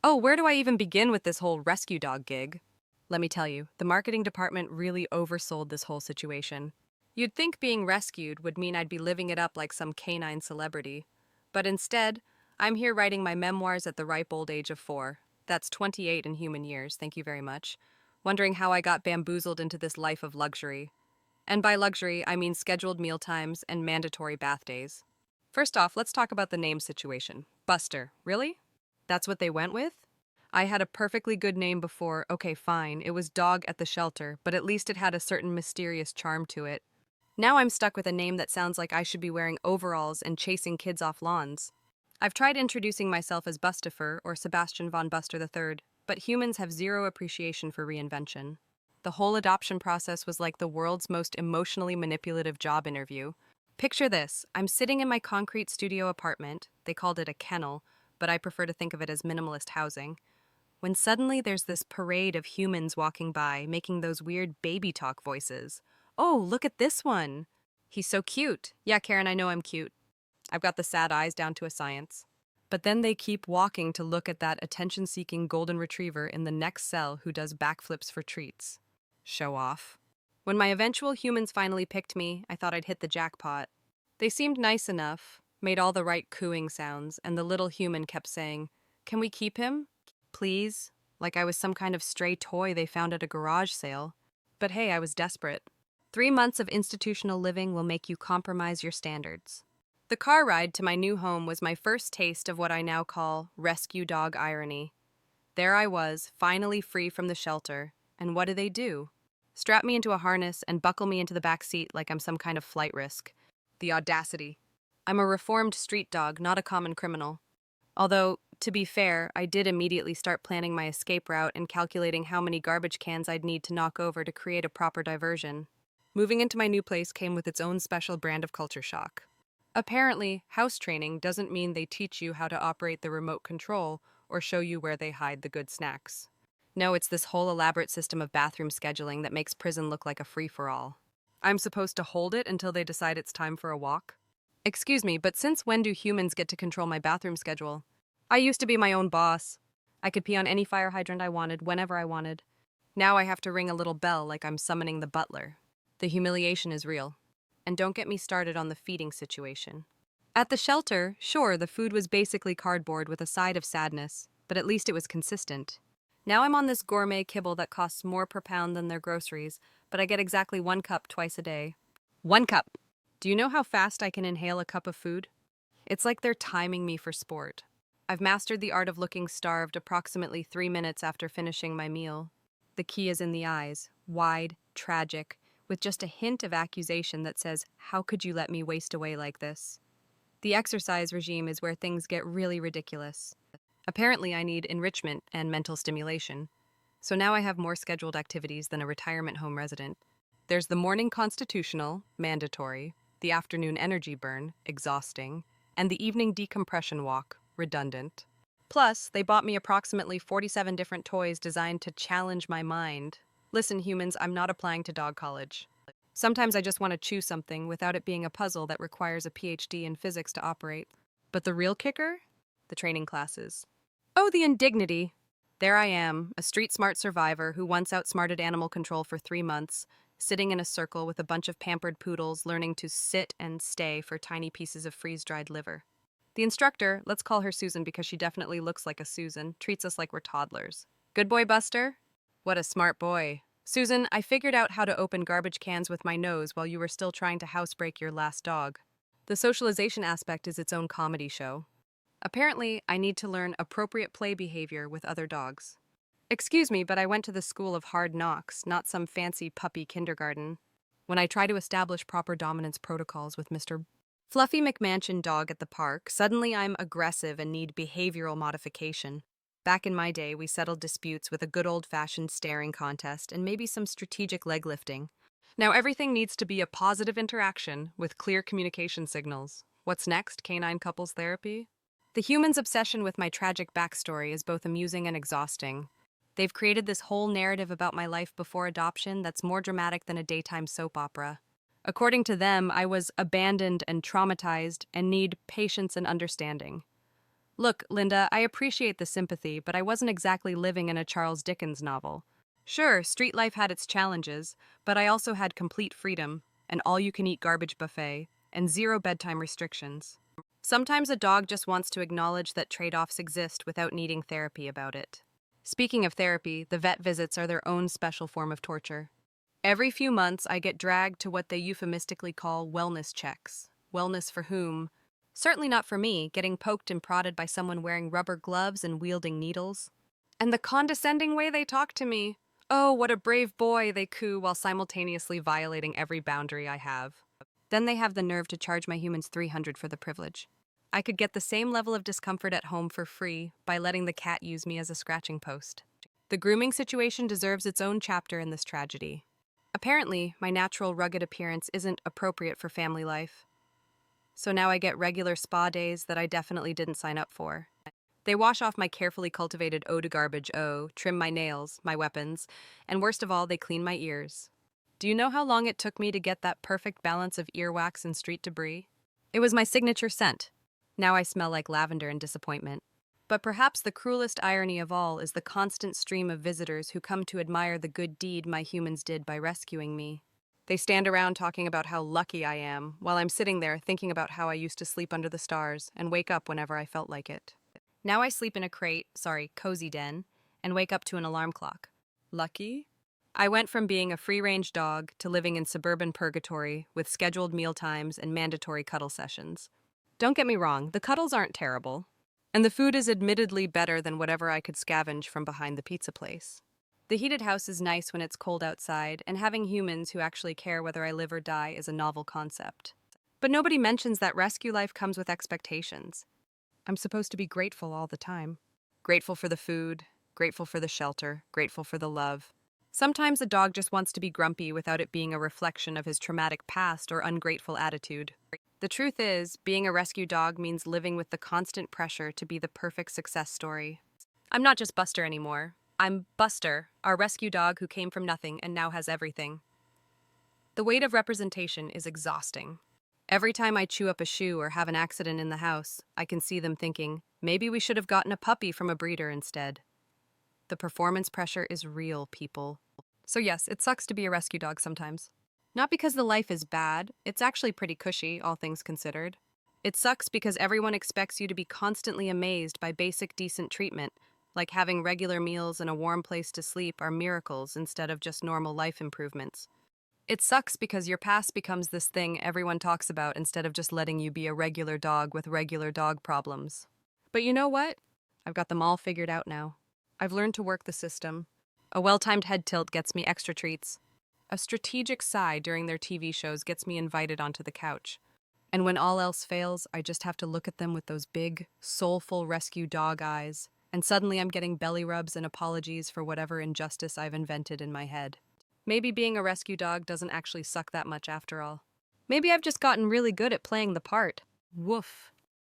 Oh, where do I even begin with this whole rescue dog gig? Let me tell you, the marketing department really oversold this whole situation. You'd think being rescued would mean I'd be living it up like some canine celebrity. But instead, I'm here writing my memoirs at the ripe old age of 4. That's 28 in human years, thank you very much. Wondering how I got bamboozled into this life of luxury. And by luxury, I mean scheduled meal times and mandatory bath days. First off, let's talk about the name situation. Buster, really? That's what they went with? I had a perfectly good name before. Okay, fine. It was Dog at the Shelter, but at least it had a certain mysterious charm to it. Now I'm stuck with a name that sounds like I should be wearing overalls and chasing kids off lawns. I've tried introducing myself as Bustifer or Sebastian von Buster III, but humans have zero appreciation for reinvention. The whole adoption process was like the world's most emotionally manipulative job interview. Picture this. I'm sitting in my concrete studio apartment. They called it a kennel, but I prefer to think of it as minimalist housing. When suddenly there's this parade of humans walking by, making those weird baby talk voices. Oh, look at this one. He's so cute. Yeah, Karen, I know I'm cute. I've got the sad eyes down to a science. But then they keep walking to look at that attention-seeking golden retriever in the next cell who does backflips for treats. Show off. When my eventual humans finally picked me, I thought I'd hit the jackpot. They seemed nice enough, made all the right cooing sounds, and the little human kept saying, "Can we keep him? Please?" Like I was some kind of stray toy they found at a garage sale. But hey, I was desperate. 3 months of institutional living will make you compromise your standards. The car ride to my new home was my first taste of what I now call rescue dog irony. There I was, finally free from the shelter, and what do? Strap me into a harness and buckle me into the back seat like I'm some kind of flight risk. The audacity. I'm a reformed street dog, not a common criminal. Although, to be fair, I did immediately start planning my escape route and calculating how many garbage cans I'd need to knock over to create a proper diversion. Moving into my new place came with its own special brand of culture shock. Apparently, house training doesn't mean they teach you how to operate the remote control or show you where they hide the good snacks. No, it's this whole elaborate system of bathroom scheduling that makes prison look like a free-for-all. I'm supposed to hold it until they decide it's time for a walk? Excuse me, but since when do humans get to control my bathroom schedule? I used to be my own boss. I could pee on any fire hydrant I wanted, whenever I wanted. Now I have to ring a little bell like I'm summoning the butler. The humiliation is real. And don't get me started on the feeding situation. At the shelter, sure, the food was basically cardboard with a side of sadness, but at least it was consistent. Now I'm on this gourmet kibble that costs more per pound than their groceries, but I get exactly 1 cup twice a day. 1 cup! Do you know how fast I can inhale a cup of food? It's like they're timing me for sport. I've mastered the art of looking starved approximately 3 minutes after finishing my meal. The key is in the eyes, wide, tragic, with just a hint of accusation that says, "How could you let me waste away like this?" The exercise regime is where things get really ridiculous. Apparently, I need enrichment and mental stimulation. So now I have more scheduled activities than a retirement home resident. There's the morning constitutional, mandatory, the afternoon energy burn, exhausting, and the evening decompression walk, redundant. Plus, they bought me approximately 47 different toys designed to challenge my mind. Listen, humans, I'm not applying to dog college. Sometimes I just want to chew something without it being a puzzle that requires a PhD in physics to operate. But the real kicker? The training classes. Oh, the indignity! There I am, a street-smart survivor who once outsmarted animal control for 3 months, sitting in a circle with a bunch of pampered poodles learning to sit and stay for tiny pieces of freeze-dried liver. The instructor, let's call her Susan because she definitely looks like a Susan, treats us like we're toddlers. Good boy, Buster? What a smart boy. Susan, I figured out how to open garbage cans with my nose while you were still trying to housebreak your last dog. The socialization aspect is its own comedy show. Apparently, I need to learn appropriate play behavior with other dogs. Excuse me, but I went to the school of hard knocks, not some fancy puppy kindergarten. When I try to establish proper dominance protocols with Mr. Fluffy McMansion dog at the park, suddenly I'm aggressive and need behavioral modification. Back in my day, we settled disputes with a good old-fashioned staring contest and maybe some strategic leg lifting. Now everything needs to be a positive interaction with clear communication signals. What's next? Canine couples therapy? The human's obsession with my tragic backstory is both amusing and exhausting. They've created this whole narrative about my life before adoption that's more dramatic than a daytime soap opera. According to them, I was abandoned and traumatized and need patience and understanding. Look, Linda, I appreciate the sympathy, but I wasn't exactly living in a Charles Dickens novel. Sure, street life had its challenges, but I also had complete freedom, an all you can eat garbage buffet, and zero bedtime restrictions. Sometimes a dog just wants to acknowledge that trade offs exist without needing therapy about it. Speaking of therapy, the vet visits are their own special form of torture. Every few months, I get dragged to what they euphemistically call wellness checks. Wellness for whom? Certainly not for me, getting poked and prodded by someone wearing rubber gloves and wielding needles. And the condescending way they talk to me. Oh, what a brave boy, they coo while simultaneously violating every boundary I have. Then they have the nerve to charge my humans $300 for the privilege. I could get the same level of discomfort at home for free by letting the cat use me as a scratching post. The grooming situation deserves its own chapter in this tragedy. Apparently, my natural rugged appearance isn't appropriate for family life. So now I get regular spa days that I definitely didn't sign up for. They wash off my carefully cultivated eau de garbage trim my nails, my weapons, and worst of all, they clean my ears. Do you know how long it took me to get that perfect balance of earwax and street debris? It was my signature scent. Now I smell like lavender and disappointment. But perhaps the cruelest irony of all is the constant stream of visitors who come to admire the good deed my humans did by rescuing me. They stand around talking about how lucky I am, while I'm sitting there thinking about how I used to sleep under the stars and wake up whenever I felt like it. Now I sleep in a cozy den, and wake up to an alarm clock. Lucky? I went from being a free-range dog to living in suburban purgatory with scheduled meal times and mandatory cuddle sessions. Don't get me wrong, the cuddles aren't terrible, and the food is admittedly better than whatever I could scavenge from behind the pizza place. The heated house is nice when it's cold outside, and having humans who actually care whether I live or die is a novel concept. But nobody mentions that rescue life comes with expectations. I'm supposed to be grateful all the time. Grateful for the food, grateful for the shelter, grateful for the love. Sometimes a dog just wants to be grumpy without it being a reflection of his traumatic past or ungrateful attitude. The truth is, being a rescue dog means living with the constant pressure to be the perfect success story. I'm not just Buster anymore. I'm Buster, our rescue dog who came from nothing and now has everything. The weight of representation is exhausting. Every time I chew up a shoe or have an accident in the house, I can see them thinking, maybe we should have gotten a puppy from a breeder instead. The performance pressure is real, people. So yes, it sucks to be a rescue dog sometimes. Not because the life is bad, it's actually pretty cushy, all things considered. It sucks because everyone expects you to be constantly amazed by basic decent treatment, like having regular meals and a warm place to sleep are miracles instead of just normal life improvements. It sucks because your past becomes this thing everyone talks about instead of just letting you be a regular dog with regular dog problems. But you know what? I've got them all figured out now. I've learned to work the system. A well-timed head tilt gets me extra treats. A strategic sigh during their TV shows gets me invited onto the couch. And when all else fails, I just have to look at them with those big, soulful rescue dog eyes, and suddenly I'm getting belly rubs and apologies for whatever injustice I've invented in my head. Maybe being a rescue dog doesn't actually suck that much after all. Maybe I've just gotten really good at playing the part. Woof.